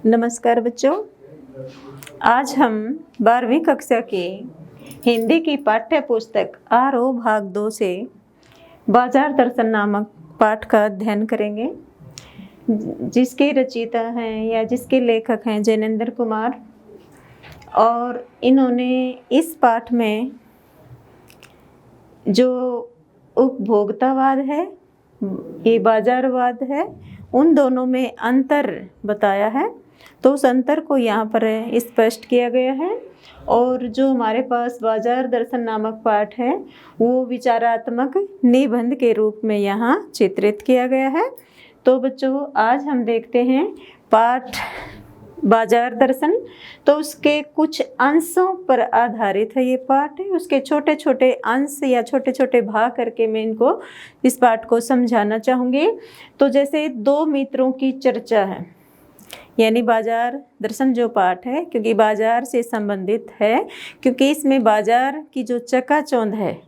नमस्कार बच्चों, आज हम 12वीं कक्षा की हिंदी की पाठ्य पुस्तक आरोह भाग 2 से बाजार दर्शन नामक पाठ का अध्ययन करेंगे, जिसके रचयिता हैं या जिसके लेखक हैं जैनेंद्र कुमार। और इन्होंने इस पाठ में जो उपभोक्तावाद है, ये बाजारवाद है, उन दोनों में अंतर बताया है। तो उस अंतर को यहाँ पर स्पष्ट किया गया है। और जो हमारे पास बाजार दर्शन नामक पाठ है वो विचारात्मक निबंध के रूप में यहाँ चित्रित किया गया है। तो बच्चों, आज हम देखते हैं पाठ बाजार दर्शन। तो उसके कुछ अंशों पर आधारित है ये पाठ है। उसके छोटे छोटे अंश या छोटे छोटे भाग करके मैं इनको इस पाठ को समझाना चाहूँगी। तो जैसे दो मित्रों की चर्चा है, यानी बाजार दर्शन जो पाठ है, क्योंकि बाजार से संबंधित है, क्योंकि इसमें बाजार की जो चकाचौंध है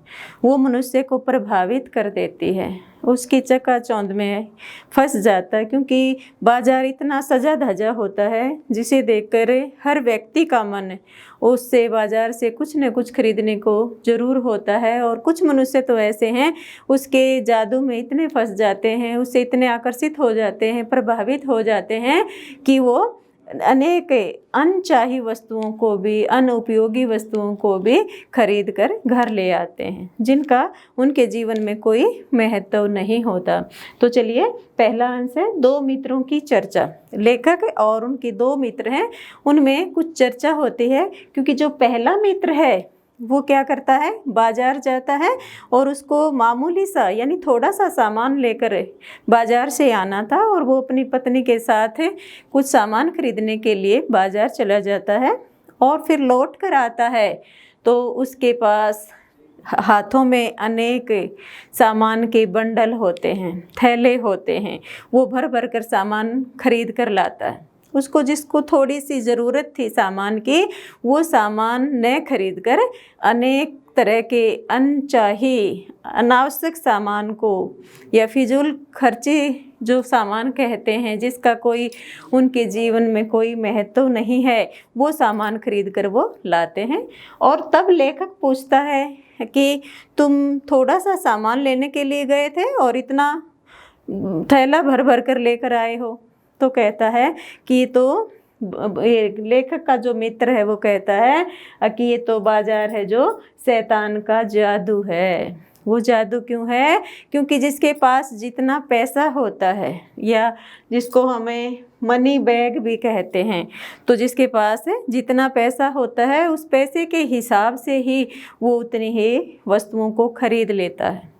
वो मनुष्य को प्रभावित कर देती है, उसकी चकाचौंध में फंस जाता है। क्योंकि बाजार इतना सजा धजा होता है जिसे देखकर हर व्यक्ति का मन उससे बाजार से कुछ न कुछ खरीदने को जरूर होता है। और कुछ मनुष्य तो ऐसे हैं उसके जादू में इतने फंस जाते हैं, उससे इतने आकर्षित हो जाते हैं, प्रभावित हो जाते हैं कि वो अनेक अनचाही वस्तुओं को भी, अनुपयोगी वस्तुओं को भी खरीद कर घर ले आते हैं, जिनका उनके जीवन में कोई महत्व नहीं होता। तो चलिए, पहला अंश है दो मित्रों की चर्चा। लेखक और उनके दो मित्र हैं, उनमें कुछ चर्चा होती है। क्योंकि जो पहला मित्र है वो क्या करता है, बाजार जाता है और उसको मामूली सा यानी थोड़ा सा सामान लेकर बाजार से आना था, और वो अपनी पत्नी के साथ कुछ सामान खरीदने के लिए बाजार चला जाता है। और फिर लौट कर आता है तो उसके पास हाथों में अनेक सामान के बंडल होते हैं, थैले होते हैं। वो भर भर कर सामान खरीद कर लाता है। उसको जिसको थोड़ी सी ज़रूरत थी सामान की, वो सामान न खरीद कर अनेक तरह के अनचाही अनावश्यक सामान को या फिजूल खर्ची जो सामान कहते हैं, जिसका कोई उनके जीवन में कोई महत्व नहीं है, वो सामान खरीद कर वो लाते हैं। और तब लेखक पूछता है कि तुम थोड़ा सा सामान लेने के लिए गए थे और इतना थैला भर भर कर लेकर आए हो। तो कहता है कि तो लेखक का जो मित्र है वो कहता है कि ये तो बाजार है जो शैतान का जादू है। वो जादू क्यों है? क्योंकि जिसके पास जितना पैसा होता है, या जिसको हमें मनी बैग भी कहते हैं, तो जिसके पास जितना पैसा होता है उस पैसे के हिसाब से ही वो उतनी ही वस्तुओं को खरीद लेता है,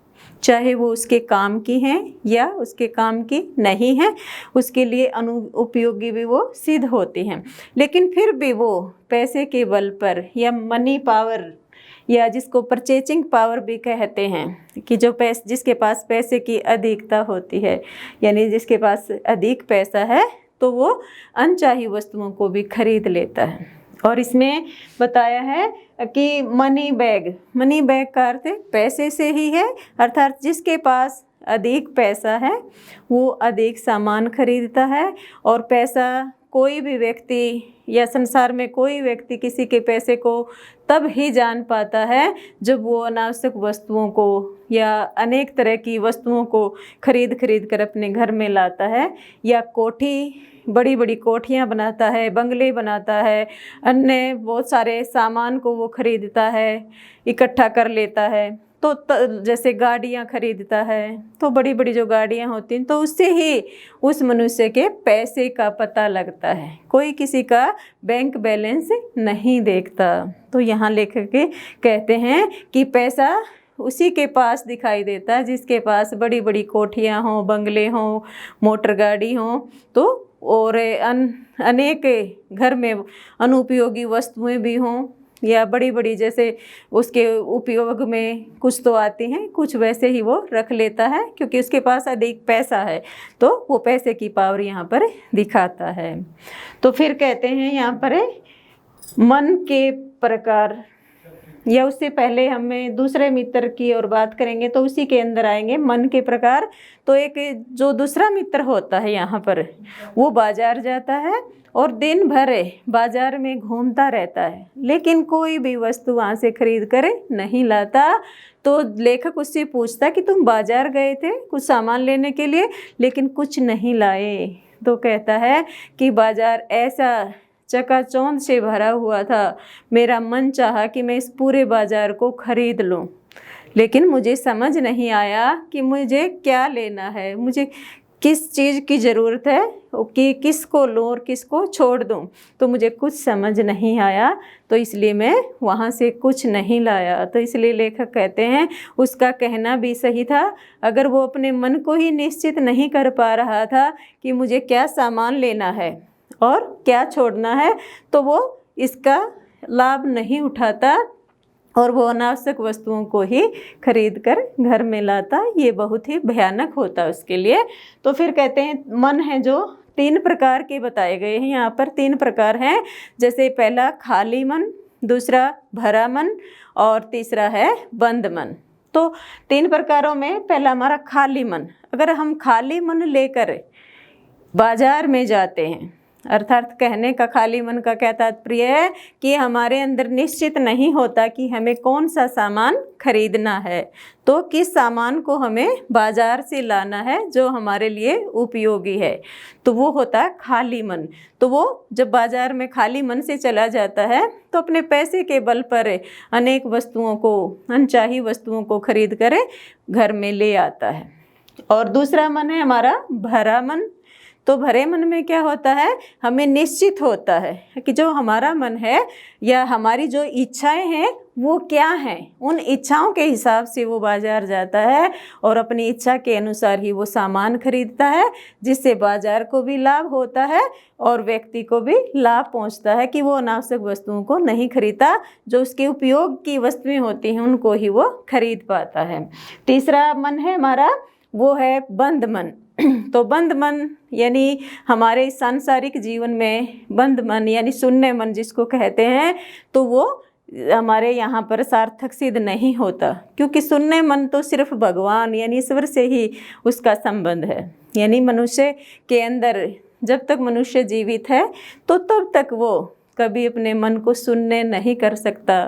चाहे वो उसके काम की हैं या उसके काम की नहीं है, उसके लिए अनुपयोगी भी वो सिद्ध होती हैं। लेकिन फिर भी वो पैसे के बल पर या मनी पावर, या जिसको परचेजिंग पावर भी कहते हैं, कि जो जिसके पास पैसे की अधिकता होती है, यानी जिसके पास अधिक पैसा है, तो वो अनचाही वस्तुओं को भी खरीद लेता है। और इसमें बताया है कि मनी बैग का अर्थ पैसे से ही है, अर्थात जिसके पास अधिक पैसा है वो अधिक सामान खरीदता है। और पैसा कोई भी व्यक्ति या संसार में कोई व्यक्ति किसी के पैसे को तब ही जान पाता है जब वो अनावश्यक वस्तुओं को या अनेक तरह की वस्तुओं को खरीद कर अपने घर में लाता है, या बड़ी बड़ी कोठियाँ बनाता है, बंगले बनाता है, अन्य बहुत सारे सामान को वो खरीदता है, इकट्ठा कर लेता है। तो जैसे गाड़ियाँ खरीदता है, तो बड़ी बड़ी जो गाड़ियाँ होती हैं, तो उससे ही उस मनुष्य के पैसे का पता लगता है। कोई किसी का बैंक बैलेंस नहीं देखता। तो यहाँ लेखक कहते हैं कि पैसा उसी के पास दिखाई देता है जिसके पास बड़ी बड़ी कोठियाँ हों, बंगले हों, मोटर गाड़ी हों, तो और अनेक घर में अनुपयोगी वस्तुएं भी हों, या बड़ी बड़ी जैसे उसके उपयोग में कुछ तो आती हैं, कुछ वैसे ही वो रख लेता है, क्योंकि उसके पास अधिक पैसा है। तो वो पैसे की पावर यहाँ पर दिखाता है। तो फिर कहते हैं यहाँ पर मन के प्रकार, या उससे पहले हमें दूसरे मित्र की और बात करेंगे, तो उसी के अंदर आएंगे मन के प्रकार। तो एक जो दूसरा मित्र होता है यहाँ पर, वो बाजार जाता है और दिन भर बाजार में घूमता रहता है, लेकिन कोई भी वस्तु वहाँ से खरीद कर नहीं लाता। तो लेखक उससे पूछता कि तुम बाजार गए थे कुछ सामान लेने के लिए, लेकिन कुछ नहीं लाए। तो कहता है कि बाजार ऐसा चकाचौंध से भरा हुआ था, मेरा मन चाहा कि मैं इस पूरे बाजार को खरीद लूं, लेकिन मुझे समझ नहीं आया कि मुझे क्या लेना है, मुझे किस चीज़ की ज़रूरत है कि किसको लूँ और किसको छोड़ दूँ। तो मुझे कुछ समझ नहीं आया, तो इसलिए मैं वहाँ से कुछ नहीं लाया। तो इसलिए लेखक कहते हैं उसका कहना भी सही था। अगर वो अपने मन को ही निश्चित नहीं कर पा रहा था कि मुझे क्या सामान लेना है और क्या छोड़ना है, तो वो इसका लाभ नहीं उठाता और वो अनावश्यक वस्तुओं को ही खरीद कर घर में लाता। ये बहुत ही भयानक होता उसके लिए। तो फिर कहते हैं मन है जो 3 प्रकार के बताए गए हैं यहाँ पर। 3 प्रकार हैं, जैसे पहला खाली मन, दूसरा भरा मन और तीसरा है बंद मन। तो 3 प्रकारों में पहला हमारा खाली मन। अगर हम खाली मन लेकर बाजार में जाते हैं, अर्थात कहने का खाली मन का क्या तात्पर्य है कि हमारे अंदर निश्चित नहीं होता कि हमें कौन सा सामान खरीदना है, तो किस सामान को हमें बाजार से लाना है जो हमारे लिए उपयोगी है, तो वो होता है खाली मन। तो वो जब बाजार में खाली मन से चला जाता है तो अपने पैसे के बल पर अनेक वस्तुओं को, अनचाही वस्तुओं को खरीद कर घर में ले आता है। और दूसरा मन है हमारा भरा मन। तो भरे मन में क्या होता है, हमें निश्चित होता है कि जो हमारा मन है या हमारी जो इच्छाएं हैं वो क्या हैं, उन इच्छाओं के हिसाब से वो बाजार जाता है और अपनी इच्छा के अनुसार ही वो सामान खरीदता है, जिससे बाजार को भी लाभ होता है और व्यक्ति को भी लाभ पहुंचता है कि वो अनावश्यक वस्तुओं को नहीं खरीदता, जो उसके उपयोग की वस्तुएं होती हैं उनको ही वो खरीद पाता है। तीसरा मन है हमारा, वो है बंद मन। तो बंद मन यानी हमारे सांसारिक जीवन में बंद मन यानी शून्य मन जिसको कहते हैं, तो वो हमारे यहाँ पर सार्थक सिद्ध नहीं होता, क्योंकि शून्य मन तो सिर्फ भगवान यानी ईश्वर से ही उसका संबंध है। यानी मनुष्य के अंदर जब तक मनुष्य जीवित है तो तब तक वो कभी अपने मन को शून्य नहीं कर सकता,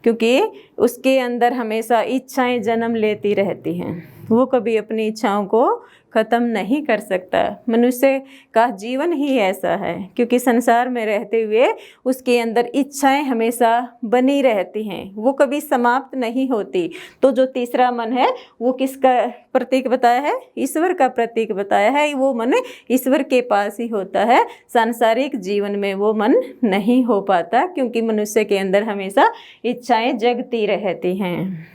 क्योंकि उसके अंदर हमेशा इच्छाएं जन्म लेती रहती हैं, वो कभी अपनी इच्छाओं को ख़त्म नहीं कर सकता। मनुष्य का जीवन ही ऐसा है, क्योंकि संसार में रहते हुए उसके अंदर इच्छाएं हमेशा बनी रहती हैं, वो कभी समाप्त नहीं होती। तो जो तीसरा मन है वो किसका प्रतीक बताया है, ईश्वर का प्रतीक बताया है। वो मन ईश्वर के पास ही होता है, सांसारिक जीवन में वो मन नहीं हो पाता, क्योंकि मनुष्य के अंदर हमेशा इच्छाएं जगती रहती हैं।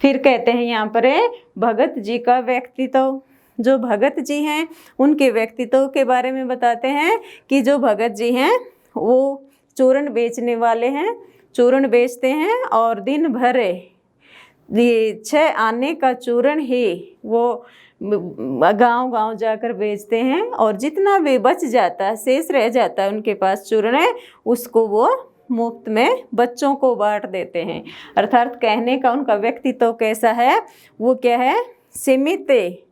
फिर कहते हैं यहाँ पर भगत जी का व्यक्तित्व। जो भगत जी हैं उनके व्यक्तित्व के बारे में बताते हैं कि जो भगत जी हैं वो चूर्ण बेचने वाले हैं, चूर्ण बेचते हैं और दिन भर ये 6 आने का चूर्ण ही वो गांव-गांव जाकर बेचते हैं, और जितना भी बच जाता है, शेष रह जाता है उनके पास चूर्ण, उसको वो मुफ्त में बच्चों को बांट देते हैं। अर्थात कहने का उनका व्यक्तित्व कैसा है, वो क्या है, सीमित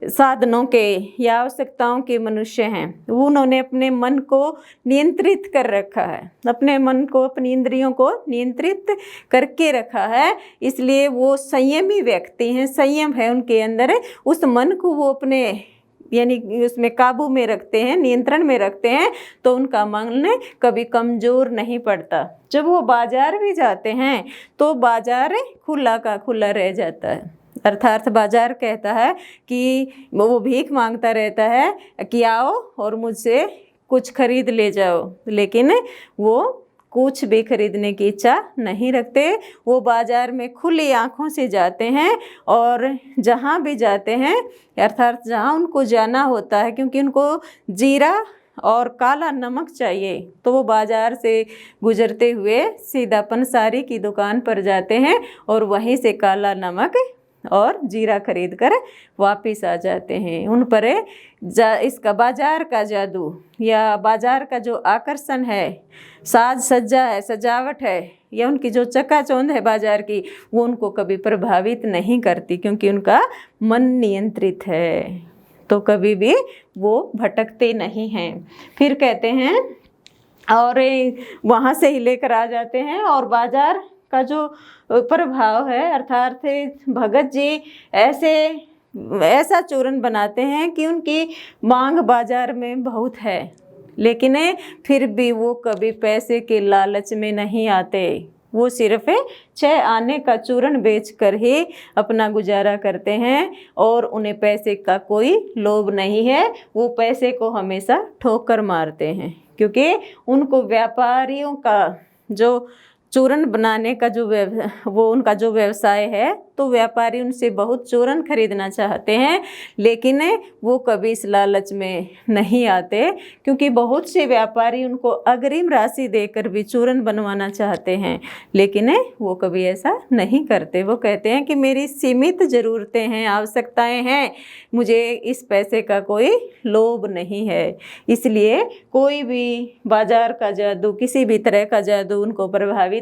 साधनों के या आवश्यकताओं के मनुष्य हैं। वो उन्होंने अपने मन को नियंत्रित कर रखा है, अपने मन को, अपनी इंद्रियों को नियंत्रित करके रखा है, इसलिए वो संयमी व्यक्ति हैं, संयम है उनके अंदर। उस मन को वो अपने यानी उसमें काबू में रखते हैं, नियंत्रण में रखते हैं, तो उनका मन कभी कमज़ोर नहीं पड़ता। जब वो बाजार भी जाते हैं तो बाजार खुला का खुला रह जाता है। अर्थात बाजार कहता है कि वो भीख मांगता रहता है कि आओ और मुझसे कुछ खरीद ले जाओ, लेकिन वो कुछ भी खरीदने की इच्छा नहीं रखते। वो बाज़ार में खुली आँखों से जाते हैं और जहाँ भी जाते हैं, अर्थात जहाँ उनको जाना होता है, क्योंकि उनको जीरा और काला नमक चाहिए, तो वो बाज़ार से गुजरते हुए सीधा पंसारी की दुकान पर जाते हैं और वहीं से काला नमक और जीरा खरीद कर वापस आ जाते हैं। उन पर इसका बाजार का जादू या बाजार का जो आकर्षण है, साज सज्जा है, सजावट है, या उनकी जो चकाचौंध है बाजार की, वो उनको कभी प्रभावित नहीं करती, क्योंकि उनका मन नियंत्रित है, तो कभी भी वो भटकते नहीं हैं। फिर कहते हैं और वहाँ से ही लेकर आ जाते हैं। और बाजार का जो प्रभाव है, अर्थात भगत जी ऐसा चूर्ण बनाते हैं कि उनकी मांग बाजार में बहुत है, लेकिन फिर भी वो कभी पैसे के लालच में नहीं आते। वो सिर्फ 6 आने का चूर्ण बेचकर ही अपना गुजारा करते हैं और उन्हें पैसे का कोई लोभ नहीं है। वो पैसे को हमेशा ठोकर मारते हैं, क्योंकि उनको व्यापारियों का जो चूर्ण बनाने का वो उनका जो व्यवसाय है, तो व्यापारी उनसे बहुत चूर्ण खरीदना चाहते हैं, लेकिन वो कभी इस लालच में नहीं आते, क्योंकि बहुत से व्यापारी उनको अग्रिम राशि देकर भी चूर्ण बनवाना चाहते हैं, लेकिन वो कभी ऐसा नहीं करते। वो कहते हैं कि मेरी सीमित ज़रूरतें हैं, आवश्यकताएं हैं, मुझे इस पैसे का कोई लोभ नहीं है। इसलिए कोई भी बाजार का जादू, किसी भी तरह का जादू उनको प्रभावित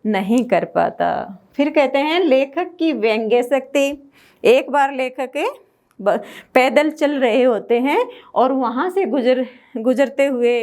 नहीं कर पाता। फिर कहते हैं लेखक की व्यंग्य शक्ति। एक बार लेखक पैदल चल रहे होते हैं और वहाँ से गुजरते हुए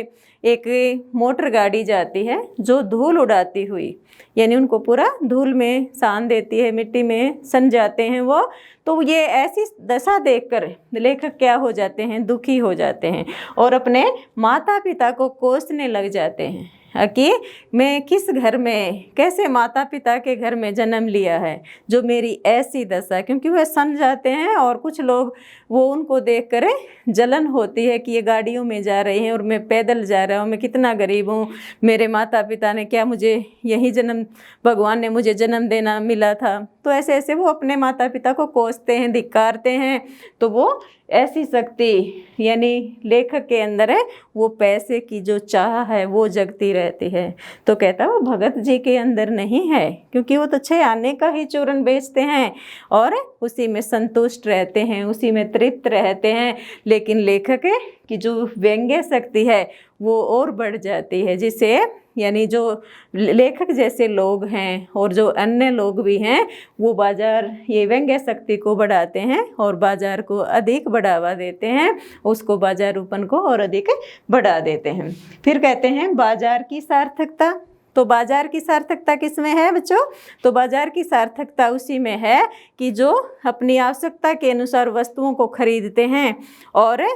एक मोटर गाड़ी जाती है जो धूल उड़ाती हुई, यानी उनको पूरा धूल में सान देती है, मिट्टी में सन जाते हैं वो। तो ये ऐसी दशा देखकर लेखक क्या हो जाते हैं, दुखी हो जाते हैं और अपने माता पिता को कोसने लग जाते हैं कि मैं किस घर में, कैसे माता पिता के घर में जन्म लिया है जो मेरी ऐसी दशा। क्योंकि वह सन जाते हैं और कुछ लोग वो उनको देख कर जलन होती है कि ये गाड़ियों में जा रहे हैं और मैं पैदल जा रहा हूँ, मैं कितना गरीब हूँ, मेरे माता पिता ने क्या मुझे यही जन्म, भगवान ने मुझे जन्म देना मिला था। तो ऐसे ऐसे वो अपने माता पिता को कोसते हैं, धिक्कारते हैं। तो वो ऐसी शक्ति यानी लेखक के अंदर है, वो पैसे की जो चाह है वो जगती रहती है। तो कहता वो भगत जी के अंदर नहीं है, क्योंकि वो तो 6 आने का ही चूर्ण बेचते हैं और उसी में संतुष्ट रहते हैं, उसी में तृप्त रहते हैं। लेकिन लेखक की जो व्यंग्य शक्ति है वो और बढ़ जाती है, जिसे यानी जो लेखक जैसे लोग हैं और जो अन्य लोग भी हैं, वो बाजार ये व्यंग्य शक्ति को बढ़ाते हैं और बाजार को अधिक बढ़ावा देते हैं, उसको बाजारूपन को और अधिक बढ़ा देते हैं। फिर कहते हैं बाजार की सार्थकता। तो बाजार की सार्थकता किस में है बच्चों? तो बाजार की सार्थकता उसी में है कि जो अपनी आवश्यकता के अनुसार वस्तुओं को खरीदते हैं और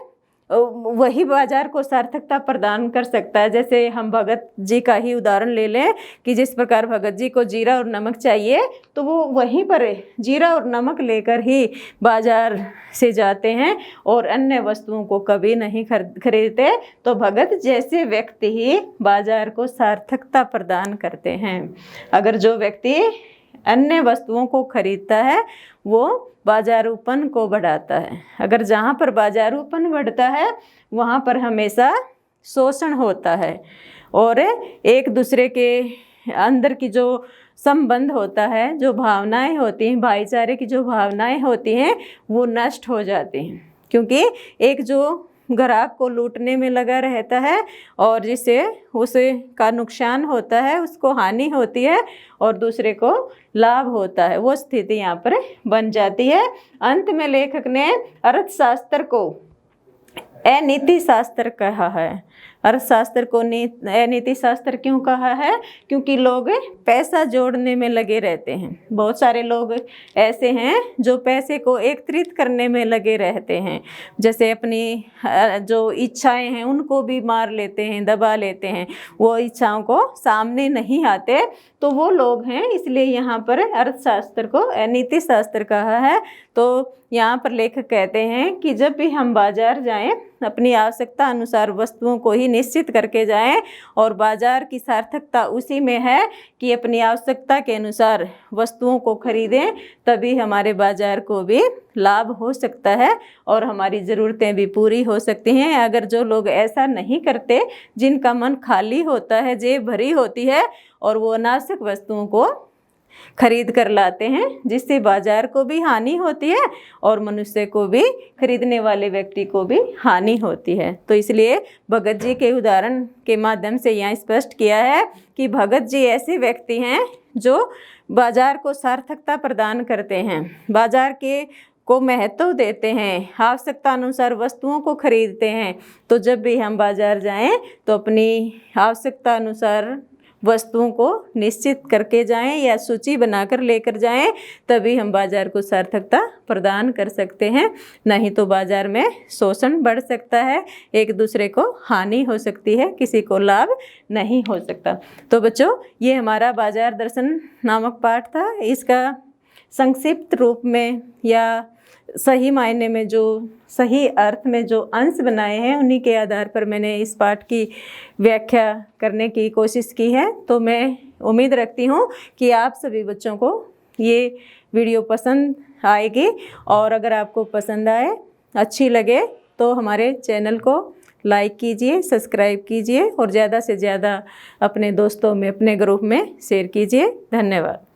वही बाजार को सार्थकता प्रदान कर सकता है। जैसे हम भगत जी का ही उदाहरण ले लें कि जिस प्रकार भगत जी को जीरा और नमक चाहिए, तो वो वहीं पर जीरा और नमक लेकर ही बाजार से जाते हैं और अन्य वस्तुओं को कभी नहीं खरीदते। तो भगत जैसे व्यक्ति ही बाजार को सार्थकता प्रदान करते हैं। अगर जो व्यक्ति अन्य वस्तुओं को खरीदता है वो बाजारूपन को बढ़ाता है। अगर जहाँ पर बाजारूपन बढ़ता है वहाँ पर हमेशा शोषण होता है और एक दूसरे के अंदर की जो संबंध होता है, जो भावनाएं होती हैं, भाईचारे की जो भावनाएं होती हैं, वो नष्ट हो जाती हैं। क्योंकि एक जो ग्राहक को लूटने में लगा रहता है और जिससे उसे का नुकसान होता है, उसको हानि होती है और दूसरे को लाभ होता है, वो स्थिति यहाँ पर बन जाती है। अंत में लेखक ने अर्थशास्त्र को अनीति शास्त्र कहा है। अर्थशास्त्र को अनीति शास्त्र क्यों कहा है? क्योंकि लोग पैसा जोड़ने में लगे रहते हैं। बहुत सारे लोग ऐसे हैं जो पैसे को एकत्रित करने में लगे रहते हैं, जैसे अपनी जो इच्छाएं हैं उनको भी मार लेते हैं, दबा लेते हैं, वो इच्छाओं को सामने नहीं आते, तो वो लोग हैं। इसलिए यहाँ पर अर्थशास्त्र को अनीति शास्त्र कहा है। तो यहाँ पर लेखक कहते हैं कि जब भी हम बाजार जाएं, अपनी आवश्यकता अनुसार वस्तुओं को ही निश्चित करके जाएं और बाजार की सार्थकता उसी में है कि अपनी आवश्यकता के अनुसार वस्तुओं को खरीदें, तभी हमारे बाजार को भी लाभ हो सकता है और हमारी ज़रूरतें भी पूरी हो सकती हैं। अगर जो लोग ऐसा नहीं करते, जिनका मन खाली होता है, जेब भरी होती है और वो अनावश्यक वस्तुओं को खरीद कर लाते हैं, जिससे बाजार को भी हानि होती है और मनुष्य को भी, खरीदने वाले व्यक्ति को भी हानि होती है। तो इसलिए भगत जी के उदाहरण के माध्यम से यहाँ स्पष्ट किया है कि भगत जी ऐसे व्यक्ति हैं जो बाजार को सार्थकता प्रदान करते हैं। बाजार के को महत्व देते हैं, आवश्यकता अनुसार वस्तुओं को खरीदते हैं। तो जब भी हम बाज़ार जाएं तो अपनी आवश्यकता अनुसार वस्तुओं को निश्चित करके जाएं या सूची बनाकर लेकर जाएं, तभी हम बाज़ार को सार्थकता प्रदान कर सकते हैं। नहीं तो बाज़ार में शोषण बढ़ सकता है, एक दूसरे को हानि हो सकती है, किसी को लाभ नहीं हो सकता। तो बच्चों, ये हमारा बाज़ार दर्शन नामक पाठ था। इसका संक्षिप्त रूप में या सही मायने में जो सही अर्थ में जो अंश बनाए हैं, उन्हीं के आधार पर मैंने इस पाठ की व्याख्या करने की कोशिश की है। तो मैं उम्मीद रखती हूँ कि आप सभी बच्चों को ये वीडियो पसंद आएगी, और अगर आपको पसंद आए, अच्छी लगे, तो हमारे चैनल को लाइक कीजिए, सब्सक्राइब कीजिए और ज़्यादा से ज़्यादा अपने दोस्तों में, अपने ग्रुप में शेयर कीजिए। धन्यवाद।